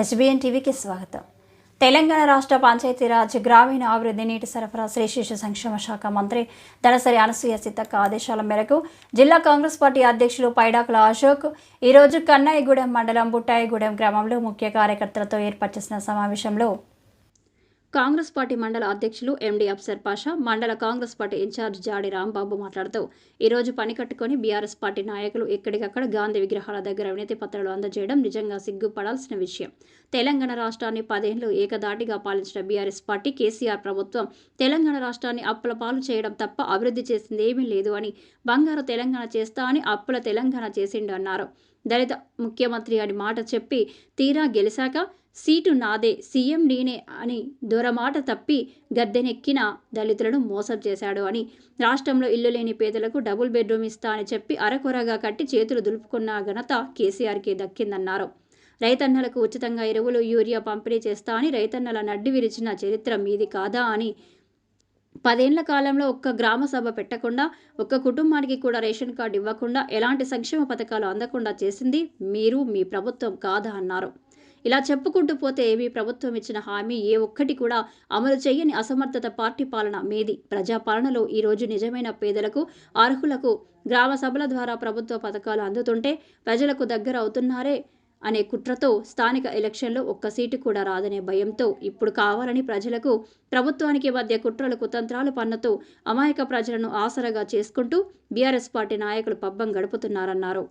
HBN టీవీకి స్వాగతం. తెలంగాణ రాష్ట్ర పంచాయతీరాజ్ గ్రామీణ అభివృద్ధి నీటి సరఫరా శ్రీ శిశు సంక్షేమ శాఖ మంత్రి దనసరి అనసూయ సీతక్క ఆదేశాల మేరకు జిల్లా కాంగ్రెస్ పార్టీ అధ్యక్షులు పైడాకుల అశోక్ ఈరోజు కన్నాయిగూడెం మండలం బుట్టాయిగూడెం గ్రామంలో ముఖ్య కార్యకర్తలతో ఏర్పాటు చేసిన సమావేశంలో కాంగ్రెస్ పార్టీ మండల అధ్యక్షులు ఎండి అఫ్సర్ పాషా, మండల కాంగ్రెస్ పార్టీ ఇన్ఛార్జ్ జాడి రాంబాబు మాట్లాడుతూ ఈరోజు పని కట్టుకుని బీఆర్ఎస్ పార్టీ నాయకులు ఎక్కడికక్కడ గాంధీ విగ్రహాల దగ్గర వినతి పత్రాలు అందజేయడం నిజంగా సిగ్గుపడాల్సిన విషయం. తెలంగాణ రాష్ట్రాన్ని 10 ఏళ్లు ఏకదాటిగా పాలించిన బీఆర్ఎస్ పార్టీ కేసీఆర్ ప్రభుత్వం తెలంగాణ రాష్ట్రాన్ని అప్పుల పాలు చేయడం తప్ప అభివృద్ధి చేసింది ఏమీ లేదు అని, బంగారు తెలంగాణ చేస్తా అని అప్పుల తెలంగాణ చేసిండు అన్నారు. దళిత ముఖ్యమంత్రి అని మాట చెప్పి తీరా గెలిచాక సీటు నాదే, సీఎం నేనే అని దూరమాట తప్పి గద్దెనెక్కిన దళితులను మోసం చేశాడు అని, రాష్ట్రంలో ఇల్లు లేని పేదలకు డబుల్ బెడ్రూమ్ ఇస్తా అని చెప్పి అరకొరగా కట్టి చేతులు దులుపుకున్న ఘనత కేసీఆర్కి దక్కిందన్నారు. రైతన్నలకు ఉచితంగా ఎరువులు, యూరియా పంపిణీ చేస్తా అని రైతన్నల నడ్డి విరిచిన చరిత్ర మీది కాదా అని, 10 ఏళ్ల కాలంలో ఒక్క గ్రామ సభ పెట్టకుండా, ఒక్క కుటుంబానికి కూడా రేషన్ కార్డు ఇవ్వకుండా, ఎలాంటి సంక్షేమ పథకాలు అందకుండా చేసింది మీరు, మీ ప్రభుత్వం కాదా అన్నారు. ఇలా చెప్పుకుంటూ పోతే మీ ప్రభుత్వం ఇచ్చిన హామీ ఏ ఒక్కటి కూడా అమలు చేయని అసమర్థత పార్టీ పాలన మీది. ప్రజాపాలనలో ఈరోజు నిజమైన పేదలకు, అర్హులకు గ్రామ సభల ద్వారా ప్రభుత్వ పథకాలు అందుతుంటే ప్రజలకు దగ్గర అవుతున్నారే అనే కుట్రతో స్థానిక ఎలక్షన్లో ఒక్క సీటు కూడా రాదనే భయంతో ఇప్పుడు కావాలని ప్రజలకు, ప్రభుత్వానికి మధ్య కుట్రలు కుతంత్రాలు పన్నుతూ అమాయక ప్రజలను ఆసరగా చేసుకుంటూ బీఆర్ఎస్ పార్టీ నాయకులు పబ్బం గడుపుతున్నారన్నారు.